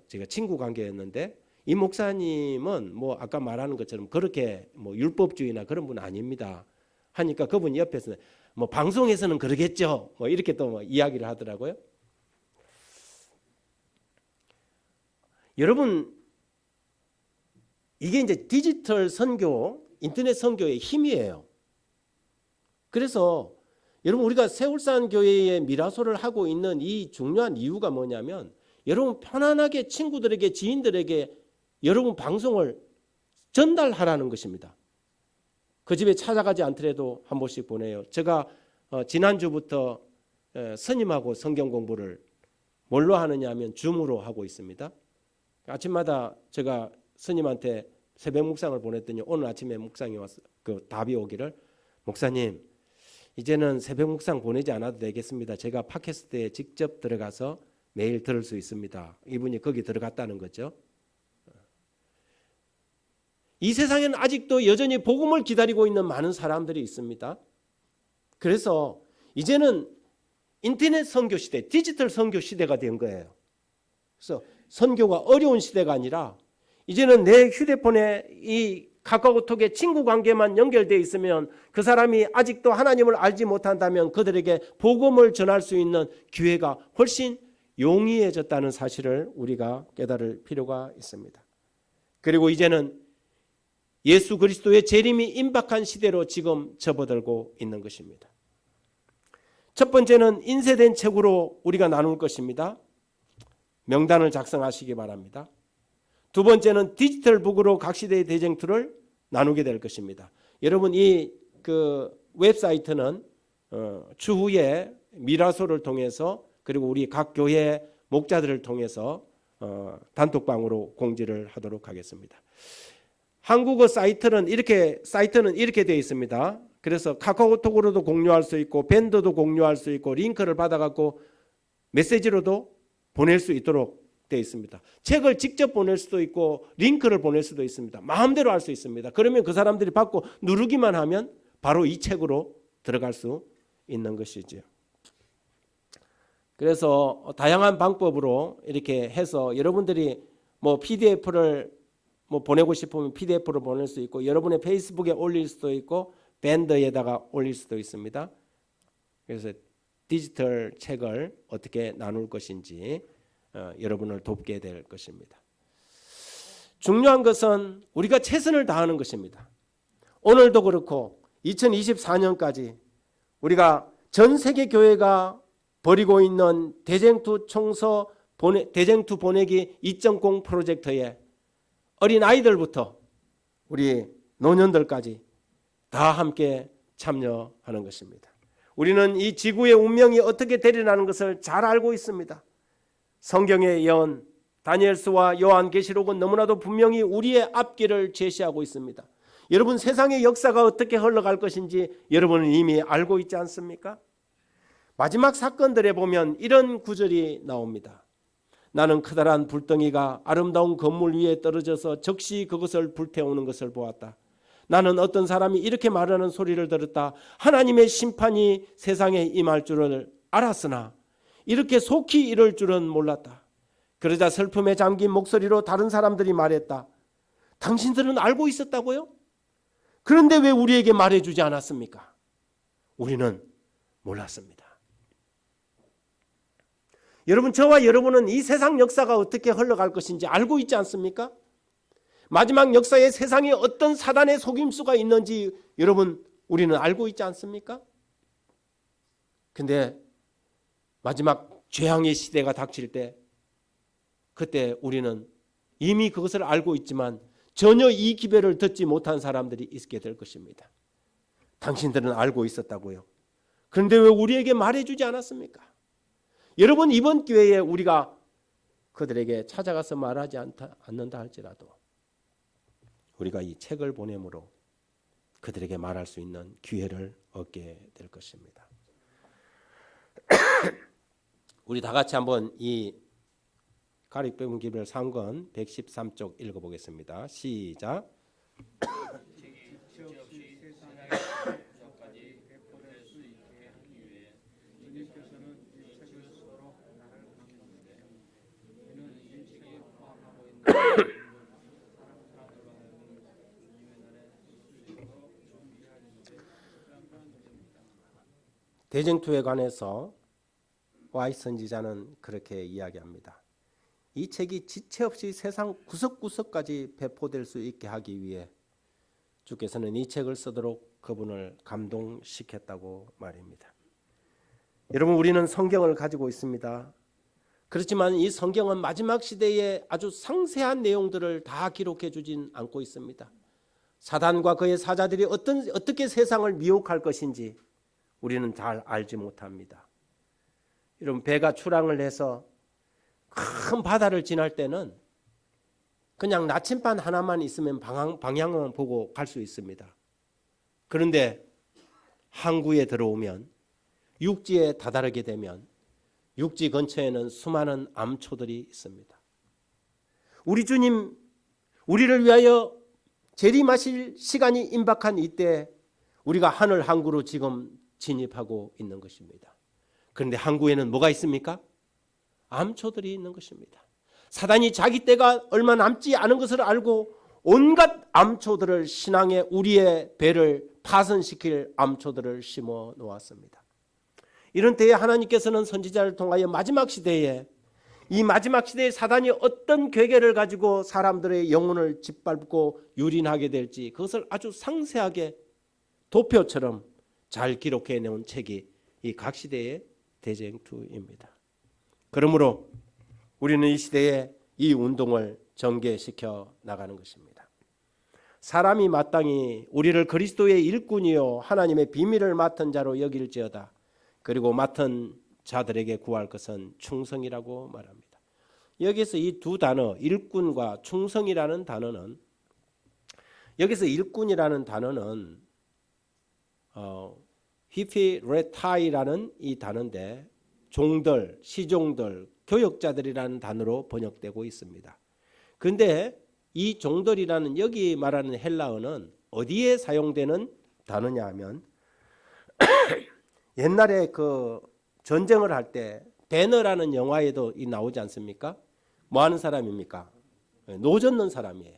제가 친구 관계였는데 이 목사님은 뭐 아까 말하는 것처럼 그렇게 뭐 율법주의나 그런 분 아닙니다. 하니까 그분 옆에서 뭐 방송에서는 그러겠죠. 뭐 이렇게 또 뭐 이야기를 하더라고요. 여러분 이게 이제 디지털 선교, 인터넷 선교의 힘이에요. 그래서 여러분 우리가 세울산 교회의 미라소를 하고 있는 이 중요한 이유가 뭐냐면 여러분 편안하게 친구들에게 지인들에게 여러분 방송을 전달하라는 것입니다. 그 집에 찾아가지 않더라도 한 번씩 보내요. 제가 지난주부터 스님하고 성경 공부를 뭘로 하느냐 하면 줌으로 하고 있습니다. 아침마다 제가 스님한테 새벽 묵상을 보냈더니 오늘 아침에 묵상이 왔어. 그 답이 오기를, 목사님 이제는 새벽 묵상 보내지 않아도 되겠습니다. 제가 팟캐스트에 직접 들어가서 매일 들을 수 있습니다. 이분이 거기 들어갔다는 거죠. 이 세상에는 아직도 여전히 복음을 기다리고 있는 많은 사람들이 있습니다. 그래서 이제는 인터넷 선교 시대, 디지털 선교 시대가 된 거예요. 그래서 선교가 어려운 시대가 아니라 이제는 내 휴대폰에 이 카카오톡에 친구 관계만 연결되어 있으면 그 사람이 아직도 하나님을 알지 못한다면 그들에게 복음을 전할 수 있는 기회가 훨씬 용이해졌다는 사실을 우리가 깨달을 필요가 있습니다. 그리고 이제는 예수 그리스도의 재림이 임박한 시대로 지금 접어들고 있는 것입니다. 첫 번째는 인쇄된 책으로 우리가 나눌 것입니다. 명단을 작성하시기 바랍니다. 두 번째는 디지털 북으로 각 시대의 대쟁투를 나누게 될 것입니다. 여러분 이 웹사이트는 추후에 미라소를 통해서 그리고 우리 각 교회 목자들을 통해서 단톡방으로 공지를 하도록 하겠습니다. 한국어 사이트는 이렇게 되어 있습니다. 그래서 카카오톡으로도 공유할 수 있고 밴드도 공유할 수 있고 링크를 받아갖고 메시지로도 보낼 수 있도록 되어 있습니다. 책을 직접 보낼 수도 있고 링크를 보낼 수도 있습니다. 마음대로 할 수 있습니다. 그러면 그 사람들이 받고 누르기만 하면 바로 이 책으로 들어갈 수 있는 것이죠. 그래서 다양한 방법으로 이렇게 해서 여러분들이 PDF를 보내고 싶으면 PDF로 보낼 수 있고 여러분의 페이스북에 올릴 수도 있고 밴드에다가 올릴 수도 있습니다. 그래서 디지털 책을 어떻게 나눌 것인지 여러분을 돕게 될 것입니다. 중요한 것은 우리가 최선을 다하는 것입니다. 오늘도 그렇고 2024년까지 우리가 전 세계 교회가 벌이고 있는 대쟁투 보내기 2.0 프로젝트에 어린 아이들부터 우리 노년들까지 다 함께 참여하는 것입니다. 우리는 이 지구의 운명이 어떻게 되리라는 것을 잘 알고 있습니다. 성경의 예언 다니엘서와 요한계시록은 너무나도 분명히 우리의 앞길을 제시하고 있습니다. 여러분 세상의 역사가 어떻게 흘러갈 것인지 여러분은 이미 알고 있지 않습니까? 마지막 사건들에 보면 이런 구절이 나옵니다. 나는 커다란 불덩이가 아름다운 건물 위에 떨어져서 적시 그것을 불태우는 것을 보았다. 나는 어떤 사람이 이렇게 말하는 소리를 들었다. 하나님의 심판이 세상에 임할 줄을 알았으나 이렇게 속히 이럴 줄은 몰랐다. 그러자 슬픔에 잠긴 목소리로 다른 사람들이 말했다. 당신들은 알고 있었다고요? 그런데 왜 우리에게 말해주지 않았습니까? 우리는 몰랐습니다. 여러분 저와 여러분은 이 세상 역사가 어떻게 흘러갈 것인지 알고 있지 않습니까? 마지막 역사에 세상에 어떤 사단의 속임수가 있는지 여러분 우리는 알고 있지 않습니까? 근데 마지막 재앙의 시대가 닥칠 때 그때 우리는 이미 그것을 알고 있지만 전혀 이 기별을 듣지 못한 사람들이 있게 될 것입니다. 당신들은 알고 있었다고요. 그런데 왜 우리에게 말해주지 않았습니까? 여러분 이번 기회에 우리가 그들에게 찾아가서 말하지 않는다 할지라도 우리가 이 책을 보냄으로 그들에게 말할 수 있는 기회를 얻게 될 것입니다. 우리 다 같이 한번 이 가릭배분 기별 상권 113쪽 읽어보겠습니다. 시작. 대쟁투에 관해서 와이 선지자는 그렇게 이야기합니다. 이 책이 지체 없이 세상 구석구석까지 배포될 수 있게 하기 위해 주께서는 이 책을 쓰도록 그분을 감동시켰다고 말입니다. 여러분 우리는 성경을 가지고 있습니다. 그렇지만 이 성경은 마지막 시대에 아주 상세한 내용들을 다 기록해 주진 않고 있습니다. 사단과 그의 사자들이 어떻게 세상을 미혹할 것인지 우리는 잘 알지 못합니다. 여러분, 배가 출항을 해서 큰 바다를 지날 때는 그냥 나침반 하나만 있으면 방향을 보고 갈 수 있습니다. 그런데 항구에 들어오면, 육지에 다다르게 되면 육지 근처에는 수많은 암초들이 있습니다. 우리 주님, 우리를 위하여 재림하실 시간이 임박한 이때 우리가 하늘 항구로 지금 진입하고 있는 것입니다. 그런데 항구에는 뭐가 있습니까? 암초들이 있는 것입니다. 사단이 자기 때가 얼마 남지 않은 것을 알고 온갖 암초들을, 신앙의 우리의 배를 파손시킬 암초들을 심어 놓았습니다. 이런 때에 하나님께서는 선지자를 통하여 마지막 시대에, 이 마지막 시대에 사단이 어떤 괴계를 가지고 사람들의 영혼을 짓밟고 유린하게 될지 그것을 아주 상세하게 도표처럼 잘 기록해 놓은 책이 이 각 시대의 대쟁투입니다. 그러므로 우리는 이 시대에 이 운동을 전개시켜 나가는 것입니다. 사람이 마땅히 우리를 그리스도의 일꾼이요 하나님의 비밀을 맡은 자로 여길지어다. 그리고 맡은 자들에게 구할 것은 충성이라고 말합니다. 여기서 이 두 단어, 일꾼과 충성이라는 단어는, 여기서 일꾼이라는 단어는 히피레타이라는 이 단어인데 종들, 시종들, 교역자들이라는 단어로 번역되고 있습니다. 그런데 이 종들이라는 여기 말하는 헬라어는 어디에 사용되는 단어냐 하면 옛날에 그 전쟁을 할 때 배너라는 영화에도 나오지 않습니까? 뭐 하는 사람입니까? 노젓는 사람이에요.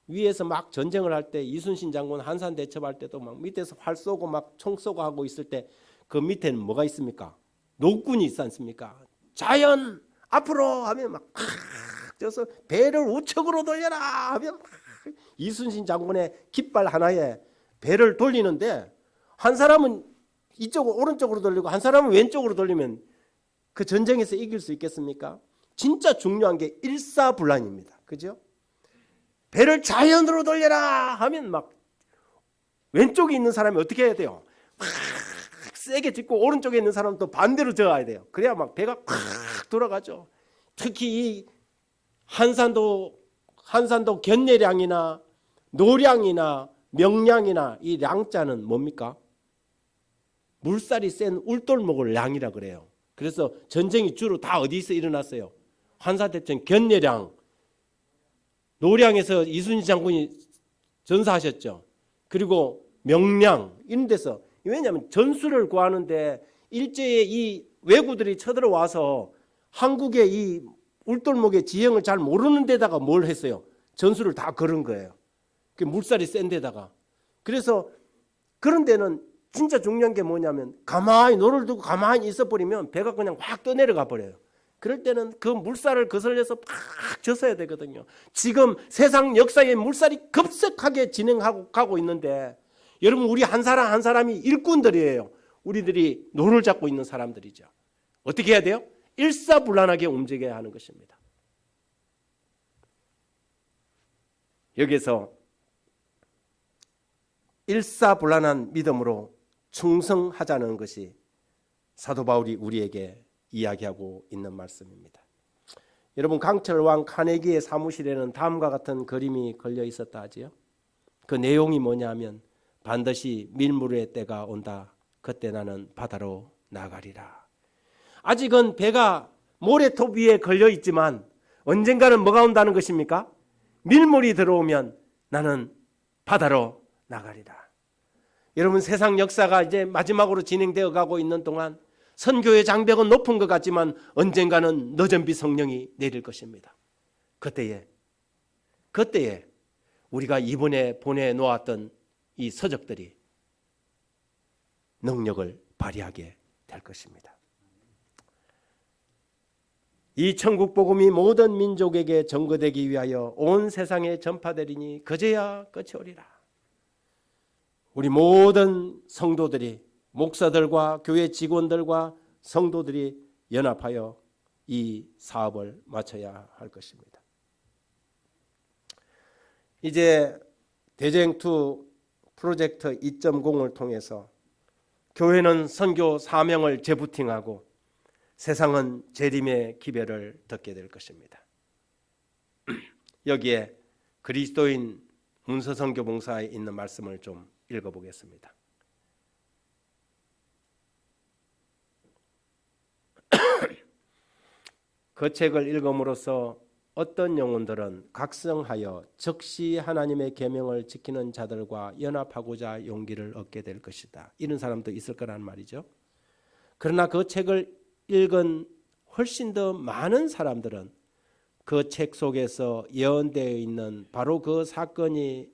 위에서 막 전쟁을 할 때 이순신 장군 한산 대첩할 때도 막 밑에서 활 쏘고 막 총 쏘고 하고 있을 때 그 밑에는 뭐가 있습니까? 노군이 있지 않습니까? 자연 앞으로 하면 막 쪄서 배를 우측으로 돌려라 하면 이순신 장군의 깃발 하나에 배를 돌리는데 한 사람은 이쪽 오른쪽으로 돌리고 한 사람은 왼쪽으로 돌리면 그 전쟁에서 이길 수 있겠습니까? 진짜 중요한 게 일사불란입니다. 그죠? 배를 자연으로 돌려라 하면 막 왼쪽에 있는 사람이 어떻게 해야 돼요? 막 세게 짚고 오른쪽에 있는 사람은 또 반대로 저어야 돼요. 그래야 막 배가 팍 돌아가죠. 특히 이 한산도 견례량이나 노량이나 명량이나 이 량자는 뭡니까? 물살이 센 울돌목을 량이라 그래요. 그래서 전쟁이 주로 다 어디서 일어났어요? 한사대전 견례량, 노량에서 이순신 장군이 전사하셨죠. 그리고 명량 이런 데서, 왜냐하면 전술을 구하는데 일제에 이 왜구들이 쳐들어와서 한국의 이 울돌목의 지형을 잘 모르는 데다가 뭘 했어요? 전술을 다 걸은 거예요. 그 물살이 센 데다가. 그래서 그런 데는 진짜 중요한 게 뭐냐면 가만히 노를 두고 가만히 있어버리면 배가 그냥 확 떠내려가 버려요. 그럴 때는 그 물살을 거슬려서 팍 젖어야 되거든요. 지금 세상 역사의 물살이 급속하게 진행하고 가고 있는데 여러분, 우리 한 사람 한 사람이 일꾼들이에요. 우리들이 노를 잡고 있는 사람들이죠. 어떻게 해야 돼요? 일사불란하게 움직여야 하는 것입니다. 여기서 일사불란한 믿음으로 충성하자는 것이 사도 바울이 우리에게 이야기하고 있는 말씀입니다. 여러분, 강철왕 카네기의 사무실에는 다음과 같은 그림이 걸려 있었다 하지요. 그 내용이 뭐냐면 반드시 밀물의 때가 온다. 그때 나는 바다로 나가리라. 아직은 배가 모래톱 위에 걸려 있지만 언젠가는 뭐가 온다는 것입니까? 밀물이 들어오면 나는 바다로 나가리라. 여러분, 세상 역사가 이제 마지막으로 진행되어 가고 있는 동안 선교의 장벽은 높은 것 같지만 언젠가는 너전비 성령이 내릴 것입니다. 그때에 우리가 이번에 보내놓았던 이 서적들이 능력을 발휘하게 될 것입니다. 이 천국 복음이 모든 민족에게 전거되기 위하여 온 세상에 전파되리니 그제야 끝이 오리라. 우리 모든 성도들이, 목사들과 교회 직원들과 성도들이 연합하여 이 사업을 마쳐야 할 것입니다. 이제 대쟁투 프로젝트 2.0을 통해서 교회는 선교 사명을 재부팅하고 세상은 재림의 기별을 듣게 될 것입니다. 여기에 그리스도인 문서선교 봉사에 있는 말씀을 좀 읽어보겠습니다. 그 책을 읽음으로써 어떤 영혼들은 각성하여 즉시 하나님의 계명을 지키는 자들과 연합하고자 용기를 얻게 될 것이다. 이런 사람도 있을 거란 말이죠. 그러나 그 책을 읽은 훨씬 더 많은 사람들은 그 책 속에서 예언되어 있는 바로 그 사건이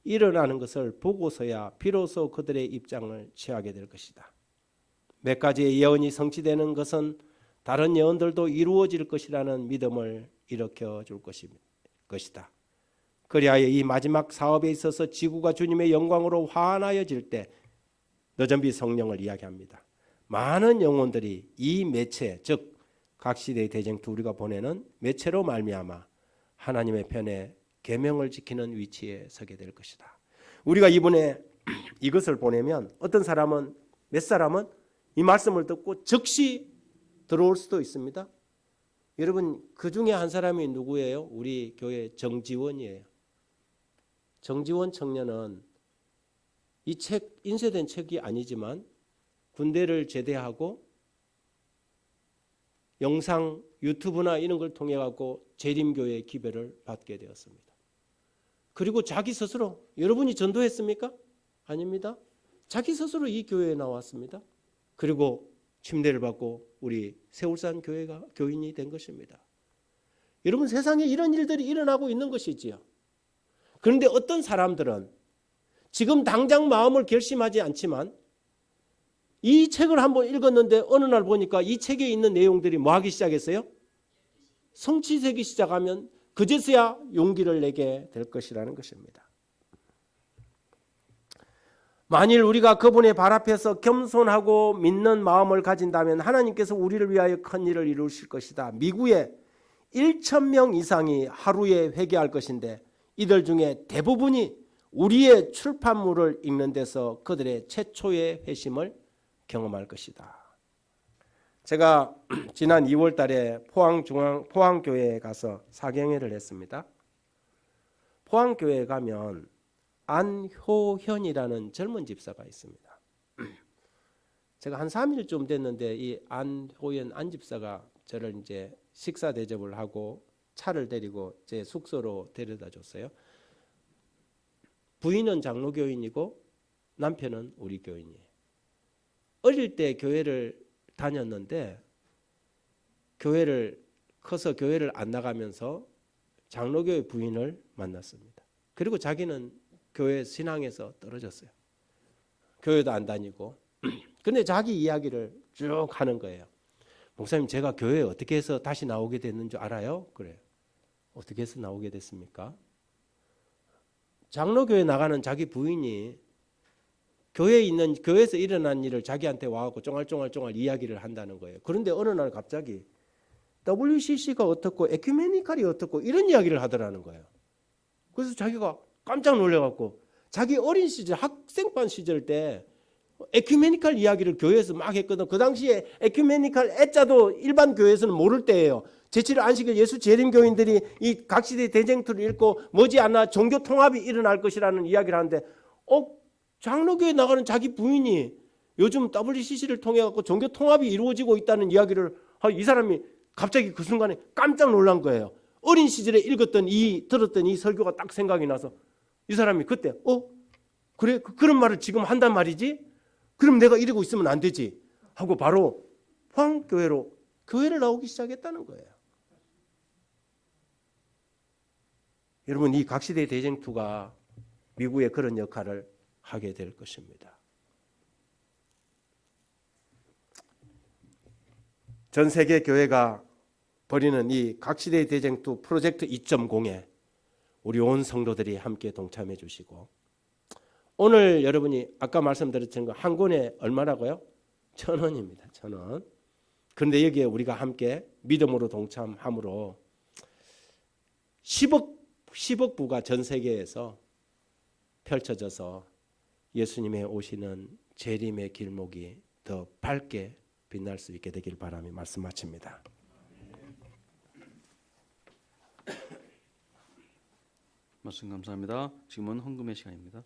일어나는 것을 보고서야 비로소 그들의 입장을 취하게 될 것이다. 몇 가지의 예언이 성취되는 것은 다른 예언들도 이루어질 것이라는 믿음을 일으켜 줄 것이다. 그리하여 이 마지막 사업에 있어서 지구가 주님의 영광으로 환하여질 때 너전비 성령을 이야기합니다. 많은 영혼들이 이 매체, 즉 각 시대의 대쟁투 우리가 보내는 매체로 말미암아 하나님의 편에 계명을 지키는 위치에 서게 될 것이다. 우리가 이번에 이것을 보내면 어떤 사람은 몇 사람은 이 말씀을 듣고 즉시 들어올 수도 있습니다. 여러분 그 중에 한 사람이 누구예요? 우리 교회 정지원이에요. 정지원 청년은 이 책 인쇄된 책이 아니지만 군대를 제대하고 영상 유튜브나 이런 걸 통해 갖고 재림교회의 기별을 받게 되었습니다. 그리고 자기 스스로 여러분이 전도했습니까? 아닙니다. 자기 스스로 이 교회에 나왔습니다. 그리고 침례를 받고 우리 세울산 교회가 교인이 된 것입니다. 여러분 세상에 이런 일들이 일어나고 있는 것이지요. 그런데 어떤 사람들은 지금 당장 마음을 결심하지 않지만 이 책을 한번 읽었는데 어느 날 보니까 이 책에 있는 내용들이 뭐 하기 시작했어요? 성취되기 시작하면 그제서야 용기를 내게 될 것이라는 것입니다. 만일 우리가 그분의 발 앞에서 겸손하고 믿는 마음을 가진다면 하나님께서 우리를 위하여 큰 일을 이루실 것이다. 미국에 1,000명 이상이 하루에 회개할 것인데 이들 중에 대부분이 우리의 출판물을 읽는 데서 그들의 최초의 회심을 경험할 것이다. 제가 지난 2월 달에 포항교회에 가서 사경회를 했습니다. 포항교회에 가면 안효현이라는 젊은 집사가 있습니다. 제가 한 3일쯤 됐는데 이 안효현 안집사가 저를 이제 식사 대접을 하고 차를 데리고 제 숙소로 데려다 줬어요. 부인은 장로교인이고 남편은 우리 교인이에요. 어릴 때 교회를 다녔는데 커서 교회를 안 나가면서 장로교회 부인을 만났습니다. 그리고 자기는 교회 신앙에서 떨어졌어요. 교회도 안 다니고. 근데 자기 이야기를 쭉 하는 거예요. 목사님 제가 교회에 어떻게 해서 다시 나오게 됐는 줄 알아요? 그래요. 어떻게 해서 나오게 됐습니까? 장로교회 나가는 자기 부인이 교회에서 일어난 일을 자기한테 와갖고 쫑알쫑알 이야기를 한다는 거예요. 그런데 어느 날 갑자기 WCC가 어떻고 에큐메니칼이 어떻고 이런 이야기를 하더라는 거예요. 그래서 자기가 깜짝 놀래갖고 자기 어린 시절 학생반 시절 때 에큐메니칼 이야기를 교회에서 막 했거든. 그 당시에 에큐메니칼 애자도 일반 교회에서는 모를 때예요. 제7일 안식일 예수 재림교인들이 이 각시대 대쟁투를 읽고 머지않아 종교 통합이 일어날 것이라는 이야기를 하는데 장로교에 나가는 자기 부인이 요즘 WCC를 통해 갖고 종교 통합이 이루어지고 있다는 이야기를 이 사람이 갑자기 그 순간에 깜짝 놀란 거예요. 어린 시절에 들었던 이 설교가 딱 생각이 나서 이 사람이 그때 그래 그런 말을 지금 한단 말이지? 그럼 내가 이러고 있으면 안 되지 하고 바로 포항교회로 교회를 나오기 시작했다는 거예요. 여러분 이 각시대 대쟁투가 미국의 그런 역할을 하게 될 것입니다. 전 세계 교회가 벌이는 이 각시대의 대쟁투 프로젝트 2.0에 우리 온 성도들이 함께 동참해 주시고 오늘 여러분이 아까 말씀드렸던 거 한 권에 얼마라고요? 1,000원입니다. 1,000원. 그런데 여기에 우리가 함께 믿음으로 동참함으로 10억 10억 부가 전 세계에서 펼쳐져서 예수님의 오시는 재림의 길목이 더 밝게 빛날 수 있게 되길 바라며 말씀 마칩니다. 말씀 감사합니다. 지금은 헌금의 시간입니다.